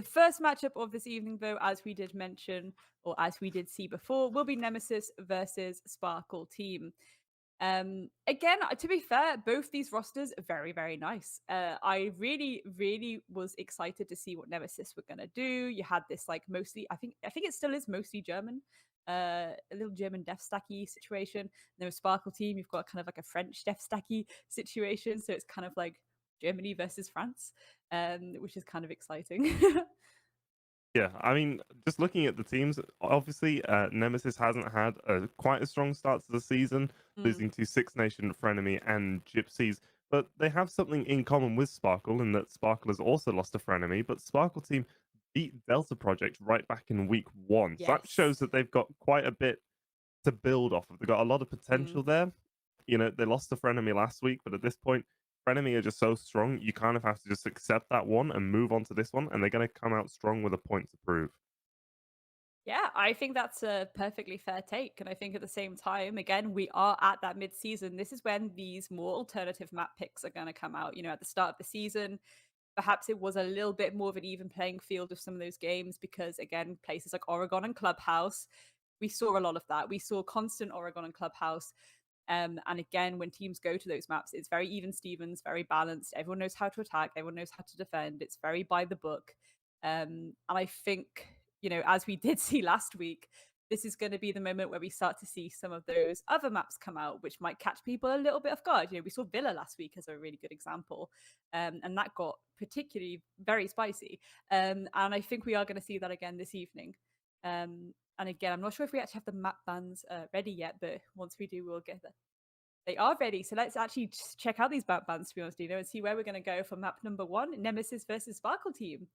The first matchup of this evening, though, as we did mention, or as we did see before, will be Nemesis versus Sparkle Team. Again, to be fair, both these rosters are very, very nice. I really, really was excited to see what Nemesis were gonna do. You had this like mostly, I think it still is mostly German, a little German Def Stacky situation. And then with Sparkle Team, you've got kind of like a French Def Stacky situation, so it's kind of like Germany versus France, which is kind of exciting. Yeah, I mean, just looking at the teams, obviously, Nemesis hasn't had quite a strong start to the season, Mm, losing to Six Nation, Frenemy, and Gypsies. But they have something in common with Sparkle in that Sparkle has also lost to Frenemy, but Sparkle team beat Delta Project right back in week one. So that yes. shows that they've got quite a bit to build off of. They've got a lot of Mm. potential there. They lost to Frenemy last week, but at this point, Frenemy are just so strong. You kind of have to just accept that one and move on to this one, and they're going to come out strong with a point to prove. Yeah, I think that's a perfectly fair take. And I think at the same time, again, we are at that mid season. This is when these more alternative map picks are going to come out. At the start of the season, perhaps it was a little bit more of an even playing field of some of those games because, again, places like Oregon and Clubhouse, we saw a lot of that. We saw constant Oregon and Clubhouse. And again, when teams go to those maps, it's very even Stevens, very balanced. Everyone knows how to attack, everyone knows how to defend. It's very by the book. And I think, as we did see last week, this is going to be the moment where we start to see some of those other maps come out, which might catch people a little bit off guard. We saw Villa last week as a really good example, and that got particularly very spicy. And I think we are going to see that again this evening. And again, I'm not sure if we actually have the map bans ready yet, but once we do, we'll get that. They are ready. So let's actually just check out these map bans, to be honest, Dino, and see where we're going to go for map number 1, Nemesis versus Sparkle Team.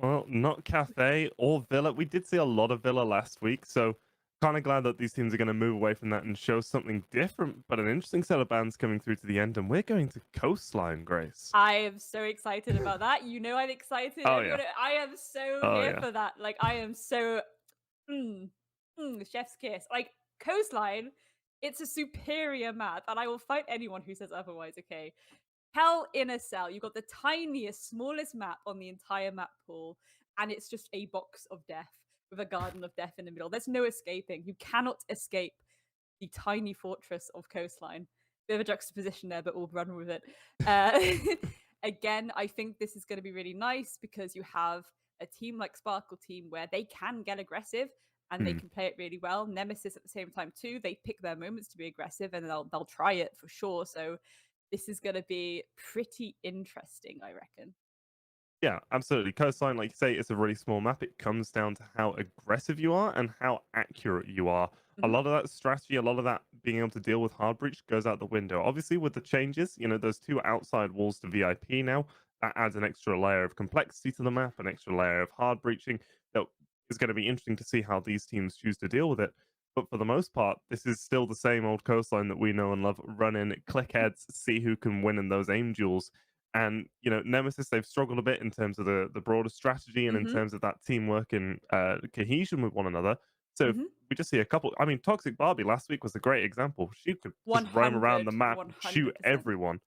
Well, not Cafe or Villa. We did see a lot of Villa last week, so kind of glad that these teams are going to move away from that and show something different. But an interesting set of bands coming through to the end, and we're going to Coastline, Grace. I am so excited about that. I'm excited. Oh yeah, I am so oh here yeah. for that. Like, I am so chef's kiss. Like Coastline, it's a superior map, and I will fight anyone who says otherwise. Okay, Hell in a Cell. You've got the tiniest, smallest map on the entire map pool, and it's just a box of death with a garden of death in the middle. There's no escaping. You cannot escape the tiny fortress of Coastline. Bit of a juxtaposition there, but we'll run with it. Uh, Again, I think this is going to be really nice because you have a team like Sparkle Team where they can get aggressive and they Hmm. can play it really well. Nemesis at the same time too. They pick their moments to be aggressive and they'll try it for sure. So this is going to be pretty interesting, I reckon. Yeah, absolutely. Coastline, like you say, it's a really small map. It comes down to how aggressive you are and how accurate you are. A Hmm. lot of that strategy, a lot of that being able to deal with hard breach goes out the window. Obviously, with the changes, those two outside walls to VIP now, that adds an extra layer of complexity to the map, an extra layer of hard breaching. That is going to be interesting to see how these teams choose to deal with it. But for the most part, this is still the same old Coastline that we know and love. Run in, click heads, see who can win in those aim duels. And Nemesis, they've struggled a bit in terms of the broader strategy and in Hmm. terms of that teamwork and cohesion with one another. So if Hmm. we just see a couple. I mean, Toxic Barbie last week was a great example. She could just roam around the 100, map, shoot 100%. everyone.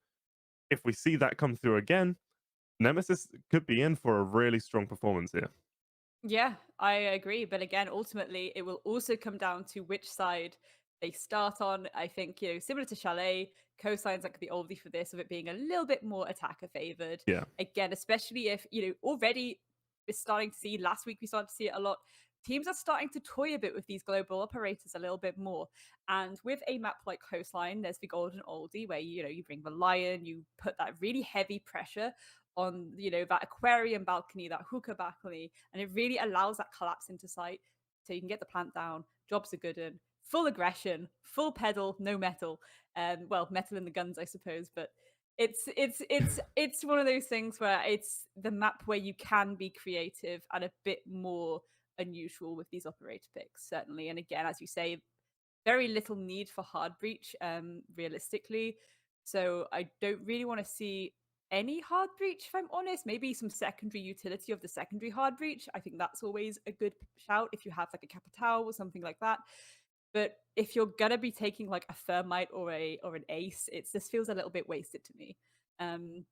If we see that come through again, Nemesis could be in for a really strong performance here. Yeah, I agree. But again, ultimately, it will also come down to which side they start on. I think, similar to Chalet, Cosign's like the oldie for this, of it being a little bit more attacker favored. Yeah. Again, especially if, already we're starting to see, last week we started to see it a lot. Teams are starting to toy a bit with these global operators a little bit more. And with a map like Coastline, there's the golden oldie where, you bring the lion, you put that really heavy pressure on, that aquarium balcony, that hookah balcony, and it really allows that collapse into sight so you can get the plant down. Jobs are good in full aggression, full pedal, no metal. Well, metal in the guns, I suppose, but it's one of those things where it's the map where you can be creative and a bit more unusual with these operator picks, certainly. And again, as you say, very little need for hard breach, realistically. So I don't really want to see any hard breach, if I'm honest. Maybe some secondary utility of the secondary hard breach. I think that's always a good shout if you have like a Capital or something like that. But if you're gonna be taking like a Thermite or an Ace, this feels a little bit wasted to me. Um,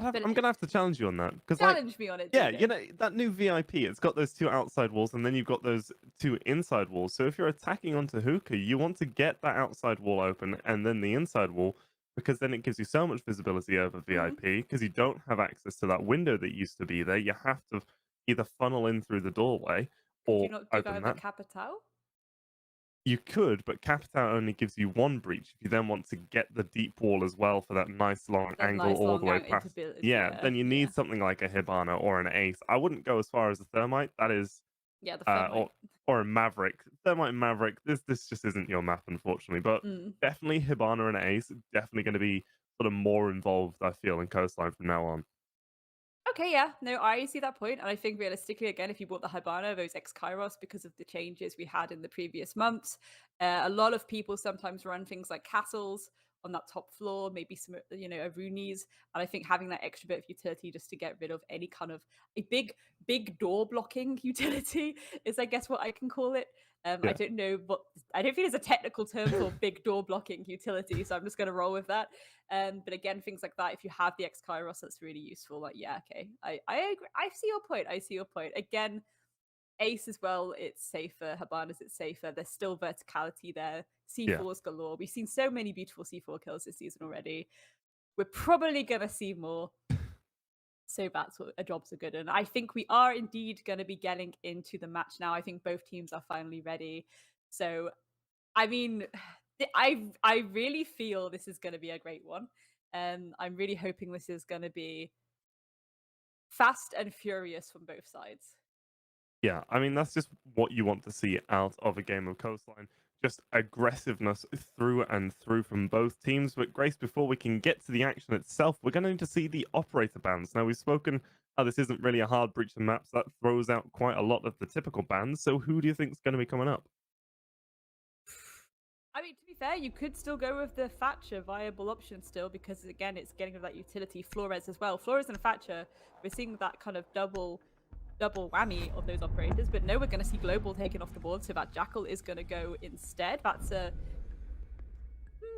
But I'm gonna have to challenge you on that because, like, challenge me on it, yeah, Dino. that new VIP, it's got those two outside walls, and then you've got those two inside walls. So if you're attacking onto hookah, you want to get that outside wall open and then the inside wall, because then it gives you so much visibility over Mhm. VIP. Because you don't have access to that window that used to be there. You have to either funnel in through the doorway Could you or not do that open with the that. Capital? You could, but Capital only gives you one breach. If you then want to get the deep wall as well for that nice long That angle nice all the long way out past, ability. yeah, Yeah, then you yeah. need something like a Hibana or an Ace. I wouldn't go as far as a Thermite. That is, Yeah, the uh, Thermite. or or a Maverick. Thermite and Maverick. This just isn't your map, unfortunately. But Mm. definitely Hibana and Ace. Definitely going to be sort of more involved. I feel in Coastline from now on. Okay, yeah, no, I see that point, and I think realistically, again, if you bought the Hibana, those ex Kairos, because of the changes we had in the previous months, a lot of people sometimes run things like castles on that top floor, maybe some, Arunis, and I think having that extra bit of utility just to get rid of any kind of a big door blocking utility is, I guess, what I can call it. I Yeah, don't know what I don't think there's a technical term for big door blocking utility, so I'm just going to roll with that. But again, things like that, if you have the X Kairos, that's really useful. Like, yeah, okay. I agree. I see your point. I see your point. Again, Ace as well, it's safer. Habanas, it's safer. There's still verticality there. yeah. C4s galore. We've seen so many beautiful C4 kills this season already. We're probably gonna see more. So that's what jobs are good. And I think we are indeed going to be getting into the match now. I think both teams are finally ready. So I mean, I really feel this is going to be a great one. I'm really hoping this is going to be fast and furious from both sides. Yeah, I mean, that's just what you want to see out of a game of Coastline. Just aggressiveness through and through from both teams. But Grace, before we can get to the action itself, we're going to need to see the operator bans. Now, we've spoken how this isn't really a hard breach of maps. That throws out quite a lot of the typical bans. So who do you think is going to be coming up? I mean, to be fair, you could still go with the Thatcher viable option still because again, it's getting rid of that utility. Flores as well. Flores and Thatcher, we're seeing that kind of double whammy of those operators. But no, we're going to see Global taken off the board, so that Jackal is going to go instead. That's a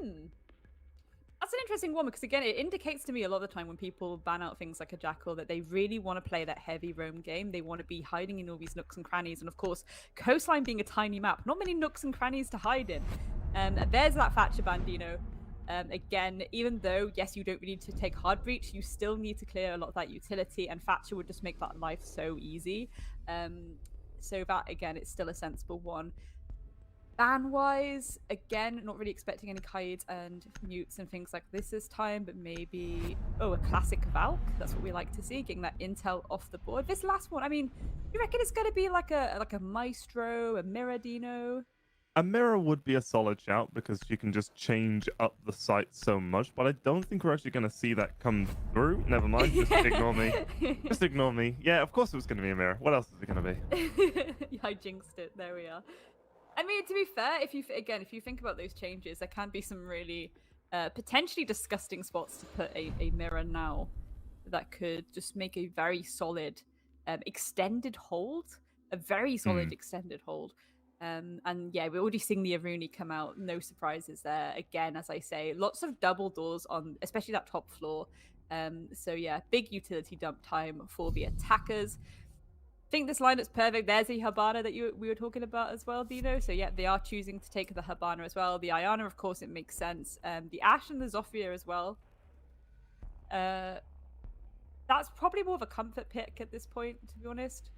That's an interesting one because again, it indicates to me a lot of the time when people ban out things like a Jackal that they really want to play that heavy roam game. They want to be hiding in all these nooks and crannies, and of course, Coastline being a tiny map, not many nooks and crannies to hide in. There's that Thatcher Bandino. Again, even though yes, you don't really need to take hard breach, you still need to clear a lot of that utility, and Thatcher would just make that life so easy. So that again, it's still a sensible one. Ban wise, again, not really expecting any kites and mutes and things like this time, but maybe a classic Valk. That's what we like to see, getting that intel off the board. This last one, I mean, you reckon it's gonna be like a Maestro, a Miradino? A mirror would be a solid shout because you can just change up the site so much, but I don't think we're actually going to see that come through. Never mind, just ignore me. Just ignore me. Yeah, of course it was going to be a mirror. What else is it going to be? I jinxed it. There we are. I mean, to be fair, if you think about those changes, there can be some really potentially disgusting spots to put a mirror now that could just make a very solid extended hold, a very solid Hmm. extended hold. And yeah, we're already seeing the Aruni come out. No surprises there. Again, as I say, lots of double doors on, especially that top floor. So yeah, big utility dump time for the attackers. Think this lineup's perfect. There's the Habana that we were talking about as well, Dino. So yeah, they are choosing to take the Habana as well. The Ayana, of course, it makes sense. The Ash and the Zofia as well. That's probably more of a comfort pick at this point, to be honest.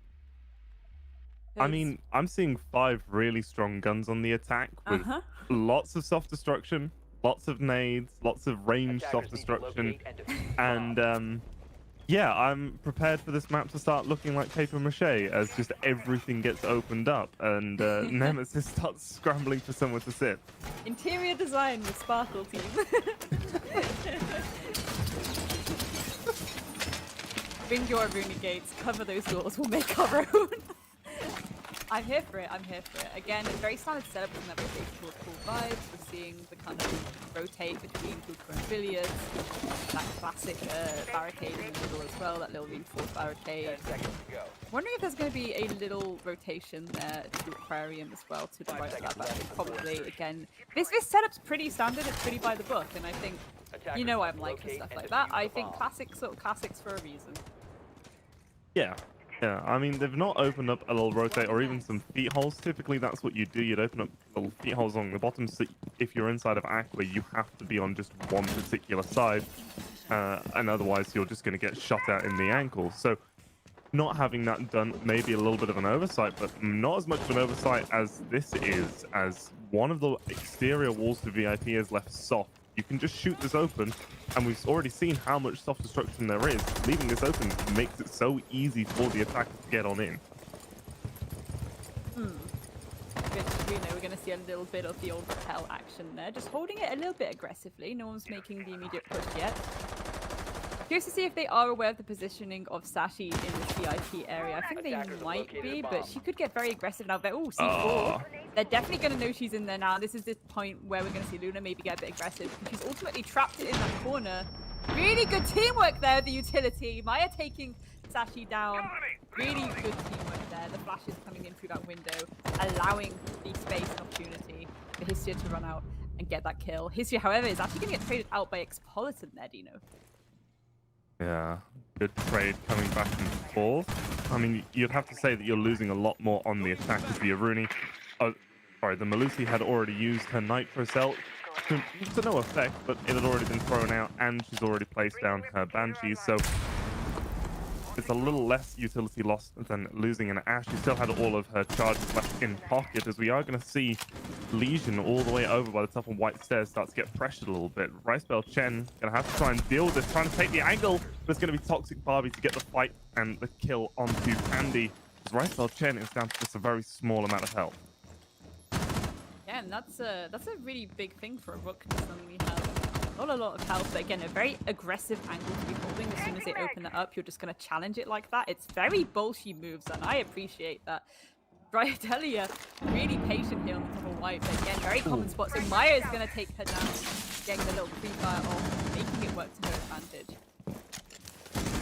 I Because mean, I'm seeing 5 really strong guns on the attack with uh-huh. lots of soft destruction, lots of nades, lots of range soft destruction, and yeah, I'm prepared for this map to start looking like paper mache as just everything gets opened up and Nemesis starts scrambling for somewhere to sit. Interior design with Sparkle team. Bring your Rooney gates, cover those doors, we'll make our own. I'm here for it. I'm here for it. Again, it's very standard setup with never cool vibes. We're seeing the kind of rotate between hookah and billiards. That classic barricade in the middle as well. That little reinforced barricade. Wondering if there's going to be a little rotation there to Aquarium as well to the right of that barricade. Probably. Again, this setup's pretty standard. It's pretty by the book, and I think You know I'm like for stuff like that. I think classics are classics for a reason. Yeah. Yeah, I mean, they've not opened up a little rotate or even some feet holes. Typically, that's what you do. You'd open up little feet holes along the bottom. So if you're inside of Aqua, you have to be on just one particular side. And otherwise, you're just going to get shot at in the ankle. So not having that done may be a little bit of an oversight, but not as much of an oversight as this is, as one of the exterior walls to VIP is left soft. You can just shoot this open, and we've already seen how much soft destruction there is. Leaving this open makes it so easy for the attacker to get on in. We're going to see a little bit of the old repel action there, just holding it a little bit aggressively. No one's making the immediate push yet. Curious to see if they are aware of the positioning of Sashi in this VIP area. I think they might be, but she could get very aggressive now. Oh, C4. They're definitely going to know she's in there now. This is the point where we're going to see Luna maybe get a bit aggressive. She's ultimately trapped in that corner. Really good teamwork there, the utility. Maya taking Sashi down. Really good teamwork there. The flashes coming in through that window, allowing the space and opportunity for Hystia to run out and get that kill. Hystia, however, is actually going to get traded out by Expolitan there, Dino. Yeah, good trade coming back and forth. I mean, you'd have to say that you're losing a lot more on the attack as the Aruni. The Melusi had already used her Nitro Cell to no effect, but it had already been thrown out, and she's already placed down her Banshees, so it's a little less utility loss than losing an Ash. She still had all of her charges left in pocket, as we are going to see Legion all the way over by the top of White Stairs start to get pressured a little bit. Ricebell Chen going to have to try and deal with this, trying to take the angle, but it's going to be Toxic Barbie to get the fight and the kill onto Candy. Ricebell Chen is down to just a very small amount of health. Yeah, and that's a really big thing for a Rook to suddenly have not a lot of health, but again, a very aggressive angle to be holding. As soon as they open it up, you're just going to challenge it like that. It's very bolshy moves, and I appreciate that. Brightelia really patient here on the top of White, but again, very common spot. So Maya is going to take her down, getting the little pre-fire off, making it work to her advantage.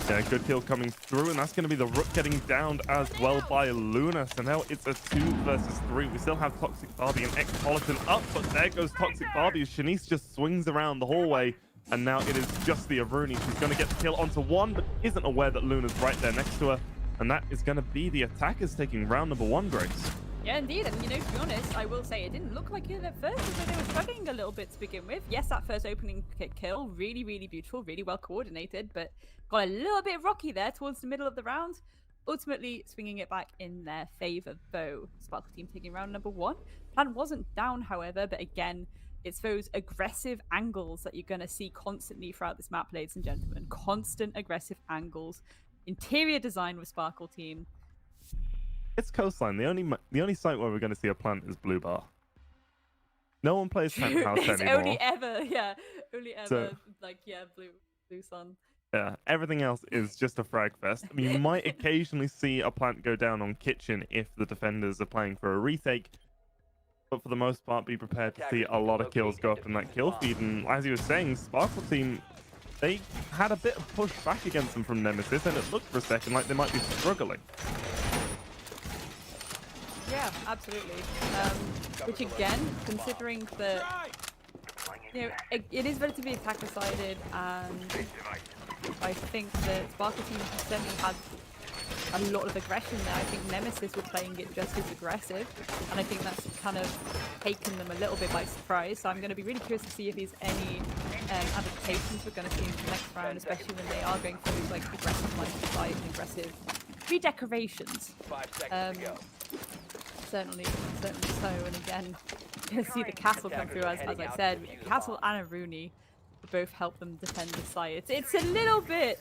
Yeah, good kill coming through, and that's going to be the Rook getting downed as well by Luna. So now it's a 2 versus 3. We still have Toxic Barbie and Expolitan up, but there goes Toxic Barbie as Shanice just swings around the hallway, and now it is just the Aruni. She's going to get the kill onto one, but isn't aware that Luna's right there next to her, and that is going to be the attackers taking round number 1, Grace. Yeah, indeed. And, you know, to be honest, I will say it didn't look like it at first, so they were struggling a little bit to begin with. Yes, that first opening kill, really, really beautiful, really well coordinated, but got a little bit rocky there towards the middle of the round. Ultimately, swinging it back in their favor, though. Sparkle team taking round number 1. Plan wasn't down, however, but again, it's those aggressive angles that you're going to see constantly throughout this map, ladies and gentlemen. Constant aggressive angles. Interior design with Sparkle team. It's coastline. The only site where we're going to see a plant is Blue Bar. No one plays Penthouse it's anymore. Only ever Blue Sun. Yeah, everything else is just a frag fest. I mean, you might occasionally see a plant go down on Kitchen if the defenders are playing for a retake, but for the most part, be prepared to see a lot of kills go up in that kill feed. And as you were saying, Sparkle team, they had a bit of push back against them from Nemesis, and it looked for a second like they might be struggling. Yeah, absolutely. Which again, considering that, you know, it is relatively attacker-sided, and I think that Sparkle team certainly had a lot of aggression there. I think Nemesis were playing it just as aggressive, and I think that's kind of taken them a little bit by surprise. So I'm going to be really curious to see if there's any adaptations we're going to see in the next round, especially when they are going through like aggressive line of sight and aggressive redecorations. 5 seconds to go. Certainly so. And again, you'll see the castle come through, as I said. Castle and Aruni both help them defend the site. It's a little bit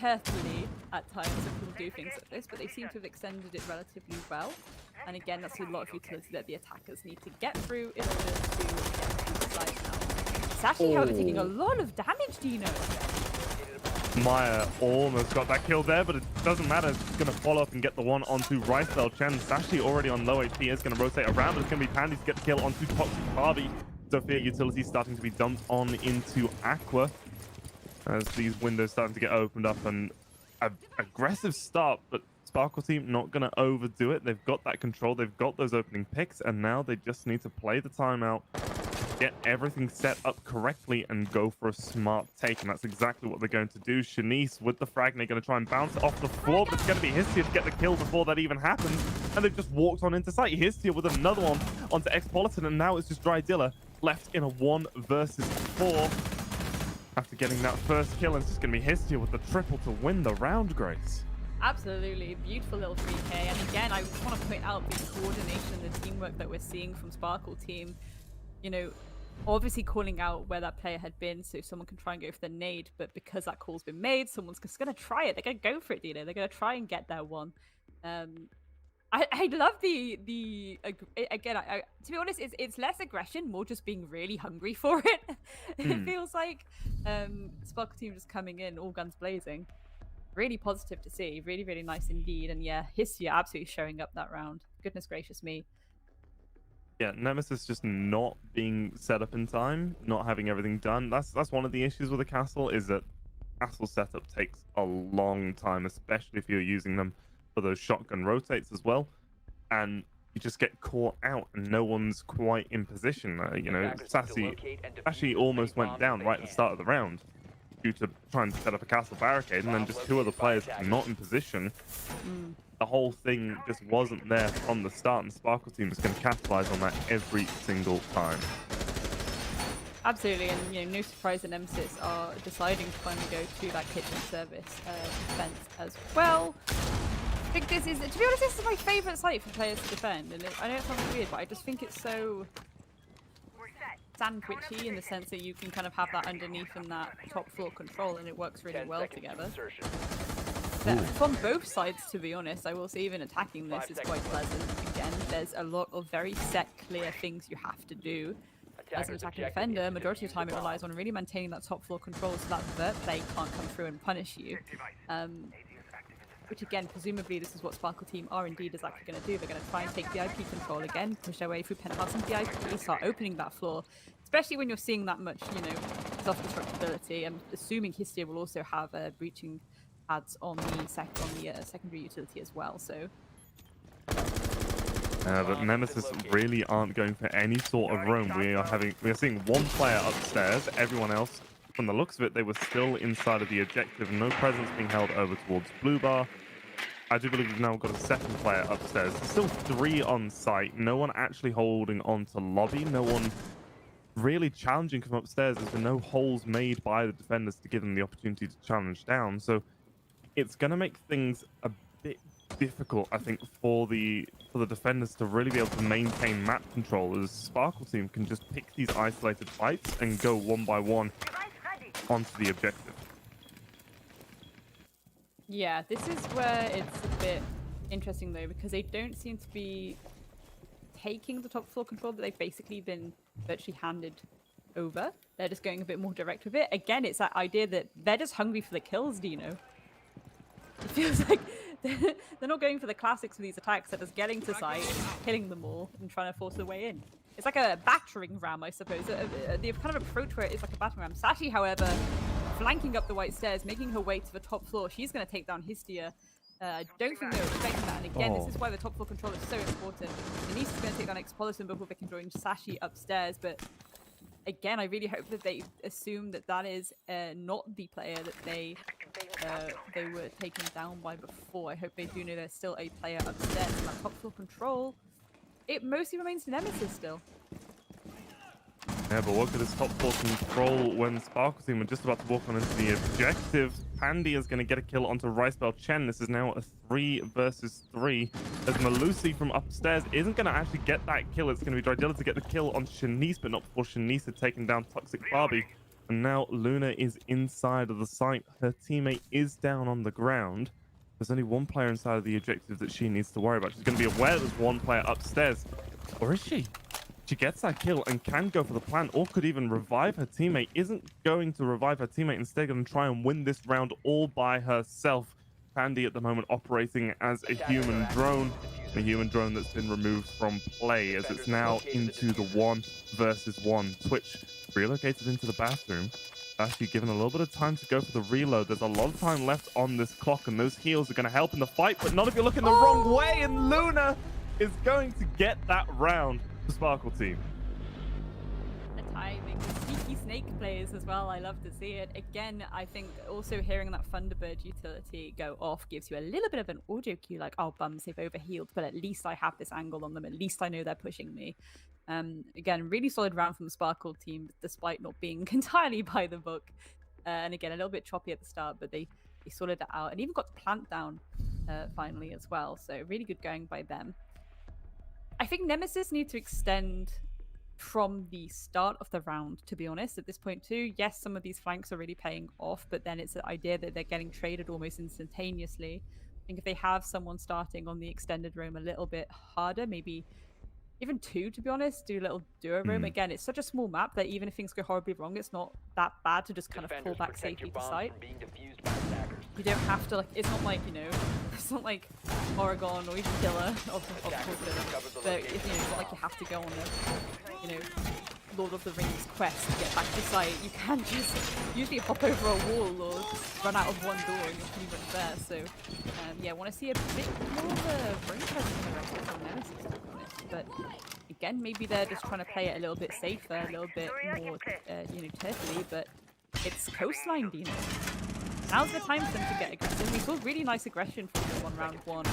turtley at times that people do things like this, but they seem to have extended it relatively well. And again, that's a lot of utility that the attackers need to get through in order to get through the site now. It's actually, however, taking a lot of damage, Dino. Maya almost got that kill there, but it doesn't matter. It's going to follow up and get the one onto Ricebell Chen. Sashi already on low HP is going to rotate around, but it's going to be Pandy to get the kill onto Toxic Barbie. Sophia utility starting to be dumped on into Aqua as these windows starting to get opened up, and an aggressive start, but Sparkle team not going to overdo it. They've got that control. They've got those opening picks, and now they just need to play the timeout, get everything set up correctly, and go for a smart take. And that's exactly what they're going to do. Shanice with the frag, they're going to try and bounce it off the floor, but it's going to be Histia to get the kill before that even happens. And they've just walked on into sight. Histia with another one onto Expolitan, and now it's just Drydilla left in a 1 versus 4. After getting that first kill, it's just going to be Histia with the triple to win the round, Grace. Absolutely. Beautiful little 3K. And again, I just want to point out the coordination and the teamwork that we're seeing from Sparkle team. You know, obviously calling out where that player had been so someone can try and go for the nade, but because that call's been made, someone's just going to try it. They're going to go for it, Dino. They're going to try and get their one. I love the again, to be honest, it's less aggression, more just being really hungry for it. It feels like Sparkle team just coming in all guns blazing. Really positive to see. Really, really nice indeed. And yeah, Histia absolutely showing up that round. Goodness gracious me. Yeah, Nemesis just not being set up in time, not having everything done. That's one of the issues with the castle, is that castle setup takes a long time, especially if you're using them for those shotgun rotates as well. And you just get caught out and no one's quite in position. You know, Sashi almost went down right at the start of the round due to trying to set up a castle barricade, and then just 2 other players not in position. The whole thing just wasn't there from the start, and Sparkle team is going to capitalize on that every single time. Absolutely, and you know, no surprise that Nemesis are deciding to finally go to that kitchen service defense as well. I think this is, to be honest, this is my favorite site for players to defend, and I know it sounds weird, but I just think it's so sandwichy in the sense that you can kind of have that underneath and that top floor control, and it works really well together. From both sides, to be honest, I will say even attacking this is quite pleasant. Again, there's a lot of very set, clear things you have to do. As an attacking defender, majority of the time it relies on really maintaining that top floor control so that vert play can't come through and punish you. Which again, presumably this is what Sparkle team are indeed exactly going to do. They're going to try and take VIP control again, push their way through penthouse and VIP, start opening that floor. Especially when you're seeing that much, you know, self-destructibility. I'm assuming Histia will also have breaching pads on the secondary utility as well. So. But Nemesis really aren't going for any sort of roam. We are seeing 1 player upstairs. Everyone else, from the looks of it, they were still inside of the objective. No presence being held over towards Blue Bar. I do believe we've now got a 2nd player upstairs. There's still 3 on site. No one actually holding on to lobby. No one really challenging from upstairs. There's been no holes made by the defenders to give them the opportunity to challenge down. So it's going to make things a bit difficult, I think, for the defenders to really be able to maintain map control, as Sparkle team can just pick these isolated fights and go 1 by 1 onto the objective. Yeah, this is where it's a bit interesting though, because they don't seem to be taking the top floor control that they've basically been virtually handed over. They're just going a bit more direct with it. Again, it's that idea that they're just hungry for the kills, Dino. It feels like they're not going for the classics of these attacks. They're just getting to site, killing them all, and trying to force their way in. It's like a battering ram, I suppose. The kind of approach where it is like a battering ram. Sashi, however, flanking up the white stairs, making her way to the top floor. She's going to take down Histia. I don't think they were expecting that. And again, this is why the top floor control is so important. Denise is going to take down Expolitan before they can join Sashi upstairs. But again, I really hope that they assume that that is not the player that they were taken down by before. I hope they do know there's still a player upstairs. And that top floor control, it mostly remains Nemesis still. Yeah, but look at this top floor control when Sparkle team were just about to walk on into the objective. Pandy is going to get a kill onto Ricebell Chen. This is now a 3 versus 3. As Malusi from upstairs isn't going to actually get that kill. It's going to be Drydilla to get the kill on Shanice, but not before Shanice had taken down Toxic Barbie. And now Luna is inside of the site. Her teammate is down on the ground. There's only 1 player inside of the objective that she needs to worry about. She's going to be aware there's 1 player upstairs. Or is she? She gets that kill and can go for the plant, or could even revive her teammate. Isn't going to revive her teammate, instead going to try and win this round all by herself. Pandy at the moment operating as a human drone. A human drone that's been removed from play, as it's now into the 1 versus 1. Twitch relocated into the bathroom. Actually given a little bit of time to go for the reload. There's a lot of time left on this clock, and those heals are going to help in the fight, but not if you're looking the wrong way, and Luna is going to get that round for Sparkle Team. The timing, the sneaky snake plays as well. I love to see it. Again, I think also hearing that Thunderbird utility go off gives you a little bit of an audio cue, like, oh, bums, they've overhealed, but at least I have this angle on them. At least I know they're pushing me. Again, really solid round from the Sparkle team, despite not being entirely by the book. And again, a little bit choppy at the start, but they sorted it out and even got the plant down finally as well. So really good going by them. I think Nemesis need to extend from the start of the round, to be honest, at this point too. Yes, some of these flanks are really paying off, but then it's the idea that they're getting traded almost instantaneously. I think if they have someone starting on the extended roam a little bit harder, maybe even two, to be honest, do a little duo roam. Again, it's such a small map that even if things go horribly wrong, it's not that bad to just kind of pull back safely to site. You don't have to, like, it's not like, you know, it's not like Oregon or even Killer, of course, but it's not like you have to go on a, you know, Lord of the Rings quest to get back to site. You can just usually hop over a wall or run out of one door and you're pretty much there. So, yeah, I want to see a bit more of a ring presence from Nemesis, to be honest. But again, maybe they're just trying to play it a little bit safer, a little bit more, you know, turtly, but it's coastline, Dino. Now's the time for them to get aggressive. We saw really nice aggression from them on round one.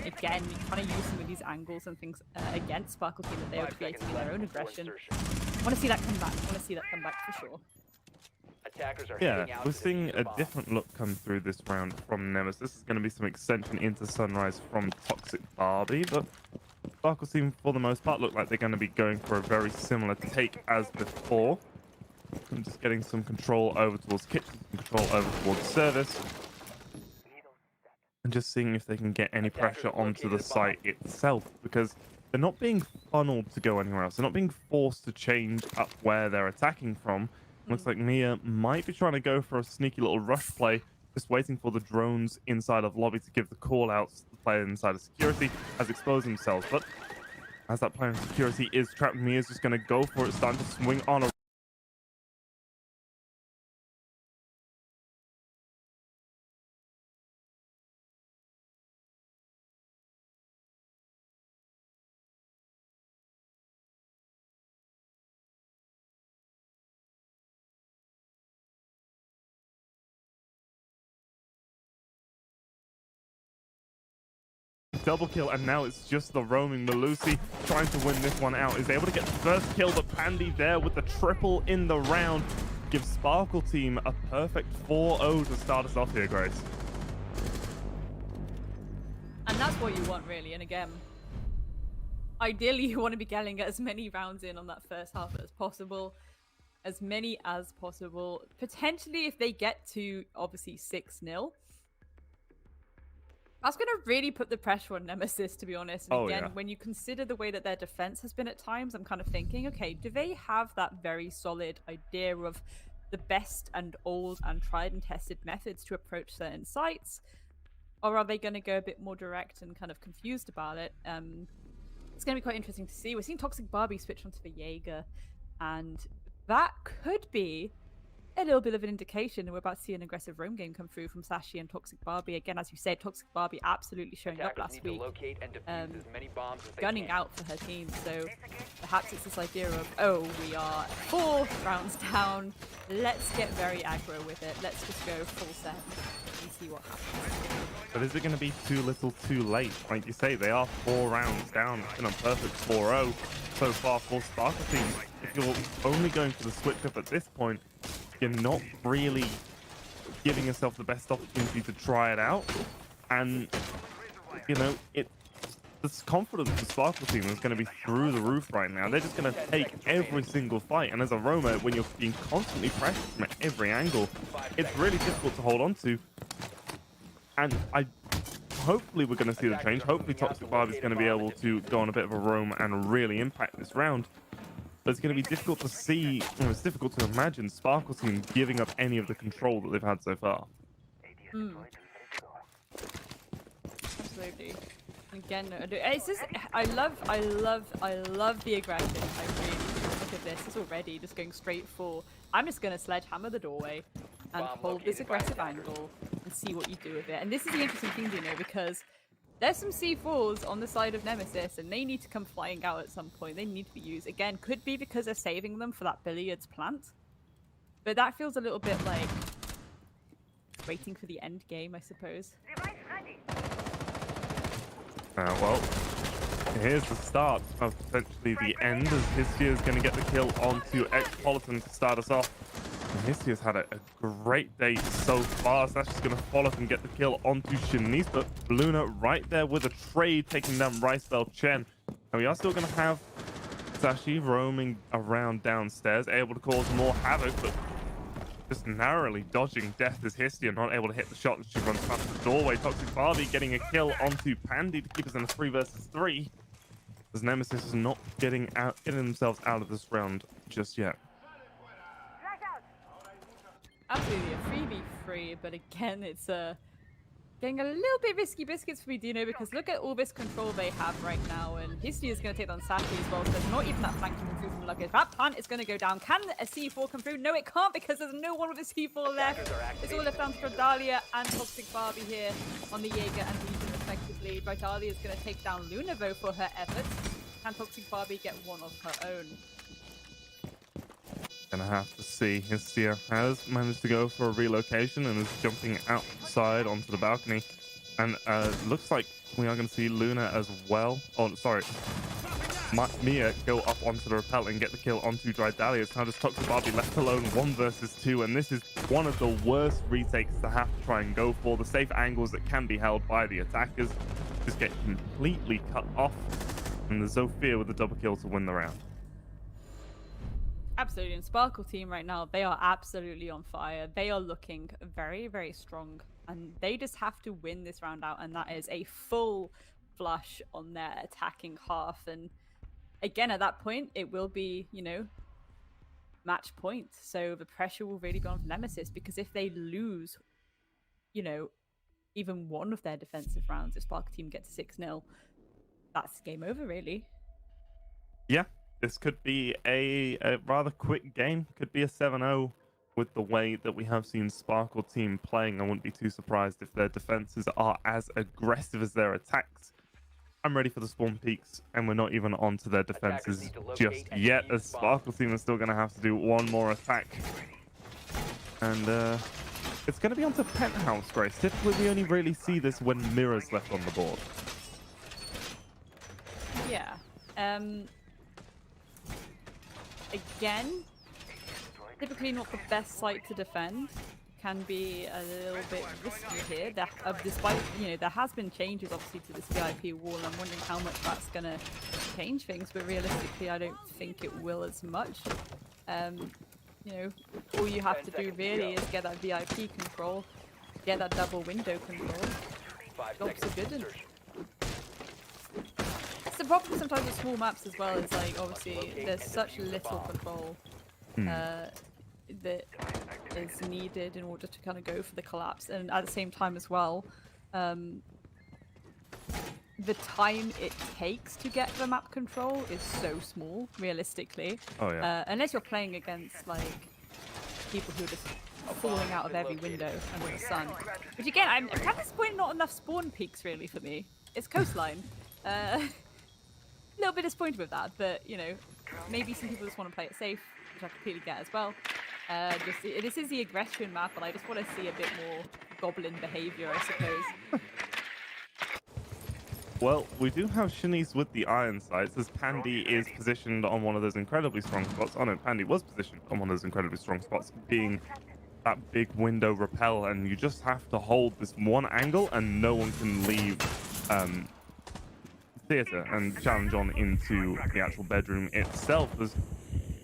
Again, trying to use some of these angles and things against Sparkle Team that they were creating in their own aggression. I want to see that come back. I want to see that come back for sure. Yeah, we're seeing a different look come through this round from Nemesis. This is going to be some extension into Sunrise from Toxic Barbie, but Sparkle Team, for the most part, look like they're going to be going for a very similar take as before. I'm just getting some control over towards kitchen, some control over towards service, and just seeing if they can get any pressure onto the site itself, because they're not being funneled to go anywhere else. They're not being forced to change up where they're attacking from. Looks like Mia might be trying to go for a sneaky little rush play, just waiting for the drones inside of lobby to give the call outs. The player inside of security has exposed themselves, but as that player in security is trapped, Mia's just going to go for it, starting to swing on a double kill, and now it's just the roaming. Melusi trying to win this one out, is able to get the first kill, but Pandy there with the triple in the round gives Sparkle Team a perfect 4-0 to start us off here, Grace. And that's what you want, really. And again, ideally you want to be getting as many rounds in on that first half as possible. As many as possible. Potentially, if they get to, obviously, 6-0, that's going to really put the pressure on Nemesis, to be honest. And again, when you consider the way that their defense has been at times, I'm kind of thinking, okay, do they have that very solid idea of the best and old and tried and tested methods to approach certain sites? Or are they going to go a bit more direct and kind of confused about it? It's going to be quite interesting to see. We're seeing Toxic Barbie switch onto the Jaeger, and that could be a little bit of an indication. We're about to see an aggressive roam game come through from Sashi and Toxic Barbie. Again, as you said, Toxic Barbie absolutely showing up last week, gunning out for her team. So perhaps it's this idea of, oh, we are 4 rounds down. Let's get very aggro with it. Let's just go full set and see what happens. But is it going to be too little too late? Like you say, they are 4 rounds down. It's been a perfect 4-0 so far for Sparkle Team. If you're only going for the switch up at this point, you're not really giving yourself the best opportunity to try it out. And, you know, this confidence for Sparkle Team is going to be through the roof right now. They're just going to take every single fight. And as a roamer, when you're being constantly pressured from every angle, it's really difficult to hold on to. And hopefully we're going to see the change. Hopefully Toxic Barbie is going to be able to go on a bit of a roam and really impact this round. But it's going to be difficult to see, it's difficult to imagine Sparkle Team giving up any of the control that they've had so far. Absolutely. Again, it's just, I love the aggression. I really do. look at this. It's already just going straight for, I'm just going to sledgehammer the doorway and hold this aggressive angle and see what you do with it. And this is the interesting thing, you know, because there's some C4s on the side of Nemesis, and they need to come flying out at some point. They need to be used. Again, could be because they're saving them for that billiards plant. But that feels a little bit like waiting for the end game, I suppose. Well, here's the start of potentially the end, as Histia is going to get the kill onto Expolitan to start us off. And Histia's had a great day so far. So that's just going to follow up and get the kill onto Shanice, but Luna right there with a trade, taking down Ricebell Chen. And we are still going to have Sashi roaming around downstairs, able to cause more havoc, but just narrowly dodging death as Histia, not able to hit the shot as she runs past the doorway. Toxic Barbie getting a kill onto Pandy to keep us in a 3 versus 3. As Nemesis is not getting themselves out of this round just yet. Absolutely a 3v3, but again, it's getting a little bit risky biscuits for me, Dino, because look at all this control they have right now, and Histia is going to take on Sashi as well, so there's not even that flank coming through from Luggage. That plant is going to go down. Can a C4 come through? No, it can't, because there's no one with a C4 left. It's all left down to Vidalia and Toxic Barbie here on the Jaeger and Legion respectively. Vidalia is going to take down Luna, though, for her efforts. Can Toxic Barbie get one of her own? Gonna have to see. Histia has managed to go for a relocation and is jumping outside onto the balcony. And looks like we are going to see Luna as well. Oh, sorry. Mia go up onto the rappel and get the kill onto Drydalia. It's now just Toxic Barbie left alone 1 versus 2. And this is one of the worst retakes to have to try and go for. The safe angles that can be held by the attackers just get completely cut off. And the Zofia with the double kill to win the round. Absolutely, and Sparkle team right now, they are absolutely on fire. They are looking very, very strong, and they just have to win this round out, and that is a full flush on their attacking half. And again, at that point, it will be, you know, match point. So the pressure will really be on for Nemesis, because if they lose, you know, even one of their defensive rounds, if Sparkle team gets 6-0, that's game over, really. Yeah. This could be a rather quick game. Could be a 7-0 with the way that we have seen Sparkle team playing. I wouldn't be too surprised if their defenses are as aggressive as their attacks. I'm ready for the spawn peaks, and we're not even onto their defenses just yet, as Sparkle team is still going to have to do one more attack. And it's going to be onto Penthouse, Grace. Typically, we only really see this when Mirror's left on the board. Yeah. Again, typically not the best site to defend. Can be a little bit risky here. Despite, you know, there has been changes obviously to this VIP wall. I'm wondering how much that's going to change things, but realistically, I don't think it will as much. You know, all you have to do really is get that VIP control, get that double window control. Jobs are good. It's the problem sometimes with small maps as well, is like obviously there's such little control that is needed in order to kind of go for the collapse, and at the same time as well, the time it takes to get the map control is so small, realistically. Oh yeah. Unless you're playing against like people who are just falling out of every window under the sun. Which again, I'm at this point not enough spawn peaks really for me. It's coastline. A little bit disappointed with that, but you know, maybe some people just want to play it safe, which I completely get as well. This is the aggression map, and I just want to see a bit more goblin behavior, I suppose. Well, we do have Shanice with the iron sights, as Pandy is positioned on one of those incredibly strong spots. Oh no, Pandy was positioned on one of those incredibly strong spots, being that big window rappel, and you just have to hold this one angle, and no one can leave theater and challenge on into the actual bedroom itself. There's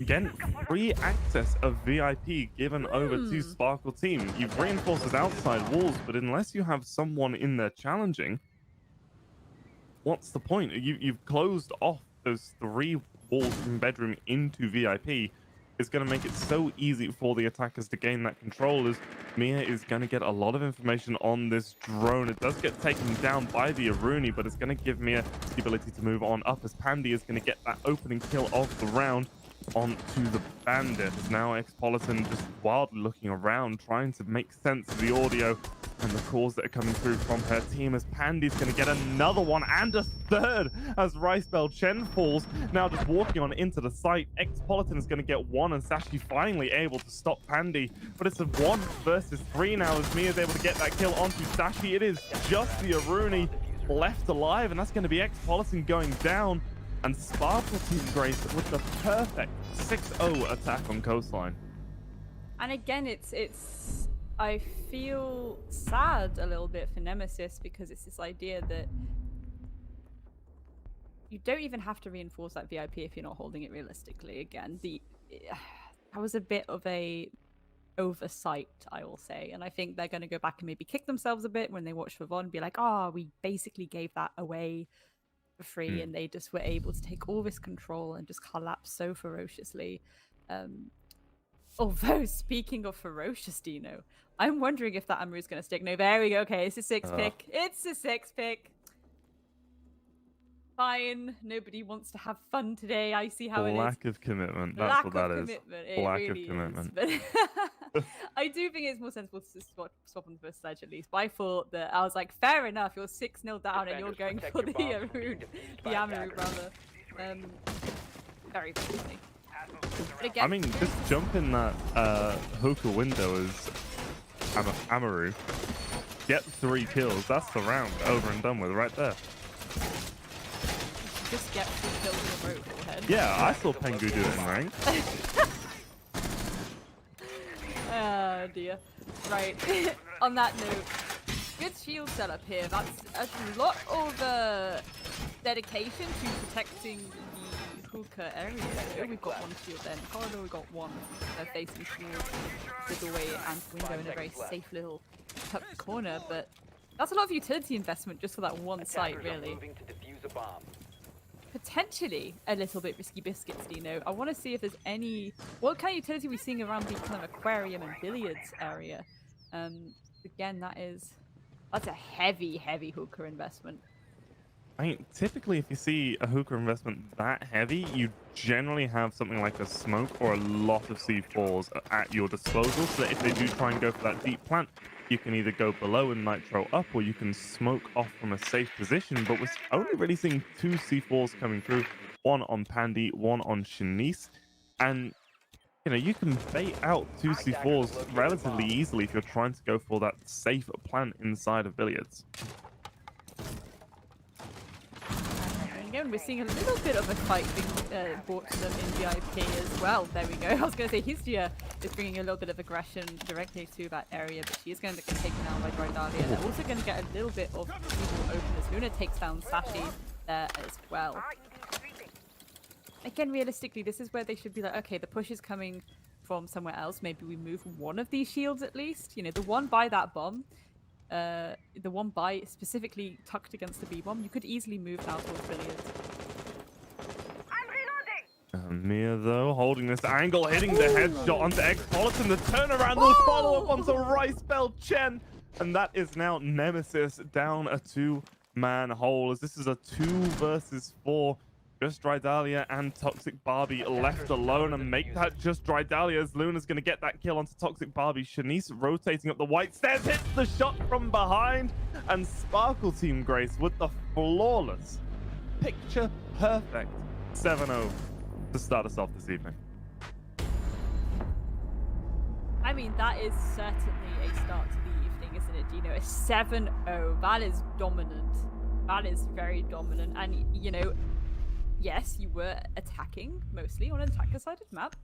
again free access of VIP given over to Sparkle team. You've reinforced those outside walls, but unless you have someone in there challenging, what's the point? You've closed off those 3 walls from bedroom into VIP. It's going to make it so easy for the attackers to gain that control, as Mia is going to get a lot of information on this drone. It does get taken down by the Aruni, but it's going to give Mia the ability to move on up, as Pandy is going to get that opening kill of the round. onto the bandits. Now Expolitan just wildly looking around, trying to make sense of the audio and the calls that are coming through from her team, as Pandy's going to get another one and a third as Rice Bell Chen falls. Now just walking on into the site. Expolitan is going to get one, and Sashi finally able to stop Pandy. But it's a 1 versus 3 now as Mia is able to get that kill onto Sashi. It is just the Aruni left alive, and that's going to be Expolitan going down. And Sparkle Team Grace with the perfect 6-0 attack on Coastline. And again, it's I feel sad a little bit for Nemesis, because it's this idea that you don't even have to reinforce that VIP if you're not holding it realistically. Again, that was a bit of a oversight, I will say. And I think they're going to go back and maybe kick themselves a bit when they watch Favon and be like, oh, we basically gave that away for free, and they just were able to take all this control and just collapse so ferociously. Although, speaking of ferocious, Dino, I'm wondering if that Amaru is going to stick. No, there we go. Okay, it's a 6 pick. It's a 6 pick. Fine. Nobody wants to have fun today. I see how it is. Lack of commitment. That's what that is. Lack of commitment. But I do think it's more sensible to swap on the first sledge at least. But I thought that, I was like, fair enough. You're 6-0 down and you're going for the Amaru rather. Very funny. Again, I mean, just jump in that hookah window as Amaru. Get 3 kills. That's the round over and done with right there. Just get 3 kills in a row, forehead. Yeah, I saw Pengu do it in rank. Oh dear. Right. On that note, good shield setup here. That's a lot of dedication to protecting the hookah area. We've got one shield there in the corridor, we've got one facing towards the doorway and window in a very safe little tucked corner, but that's a lot of utility investment just for that one site, really. Potentially a little bit risky biscuits, Dino. I want to see if there's any... What kind of utility are we seeing around the kind of aquarium and billiards area? Again, that's a heavy, heavy hookah investment. I mean, typically if you see a hookah investment that heavy, you generally have something like a smoke or a lot of C4s at your disposal, so that if they do try and go for that deep plant, you can either go below and nitro up, or you can smoke off from a safe position. But we're only really seeing 2 C4s coming through, one on Pandy, one on Shanice. And, you know, you can bait out 2 C4s relatively easily if you're trying to go for that safe plant inside of billiards. And we're seeing a little bit of a fight being brought to them in VIP as well. There we go. I was going to say Hystia is bringing a little bit of aggression directly to that area, but she is going to get taken down by Drydalia. They're also going to get a little bit of people open as Luna takes down Sashi there as well. Again, realistically, this is where they should be like, okay, the push is coming from somewhere else. Maybe we move one of these shields at least. You know, the one by that bomb. The one by specifically tucked against the B bomb, you could easily move now towards billiards. I'm reloading. Mia though holding this angle, hitting the headshot onto Expolitan. The turnaround, the follow up onto Rice Bell Chen, and that is now Nemesis down a 2-man hole. As this is a 2 versus 4. Just Drydalia and Toxic Barbie left alone, and make that just Drydalia as Luna's going to get that kill onto Toxic Barbie. Shanice rotating up the white stairs, hits the shot from behind, and Sparkle Team Grace with the flawless, picture perfect 7-0 to start us off this evening. I mean, that is certainly a start to the evening, isn't it, Dino? A 7-0. That is dominant. That is very dominant. And, you know, yes, you were attacking mostly on an attacker-sided map,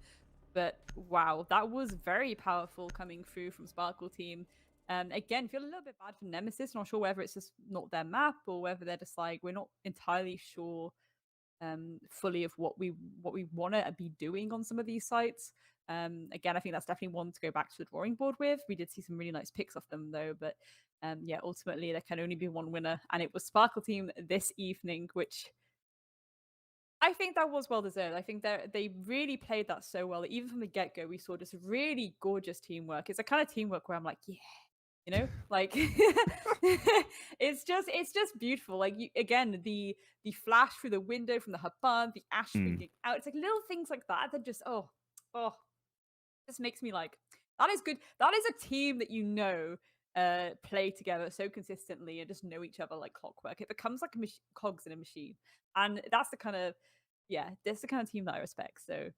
but wow, that was very powerful coming through from Sparkle Team. Again, feel a little bit bad for Nemesis. Not sure whether it's just not their map or whether they're just like, we're not entirely sure fully of what we want to be doing on some of these sites. Again, I think that's definitely one to go back to the drawing board with. We did see some really nice picks off them though, but yeah, ultimately there can only be one winner, and it was Sparkle Team this evening, which I think that was well deserved. I think they really played that so well. Even from the get-go, we saw just really gorgeous teamwork. It's a kind of teamwork where I'm like, yeah, you know, like it's just beautiful. Like you again, the flash through the window from the Haban, the ash Mm. springing out. It's like little things like that that just oh just makes me like that is good. That is a team that play together so consistently and just know each other like clockwork. It becomes like cogs in a machine, and that's the kind of that's the kind of team that I respect. So.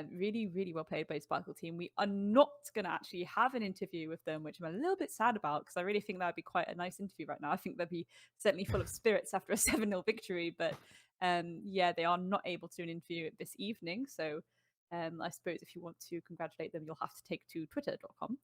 Really, really well played by Sparkle team. We are not going to actually have an interview with them, which I'm a little bit sad about because I really think that would be quite a nice interview right now. I think they'd be certainly full of spirits after a 7-0 victory, but yeah, they are not able to do an interview this evening. So I suppose if you want to congratulate them, you'll have to take to twitter.com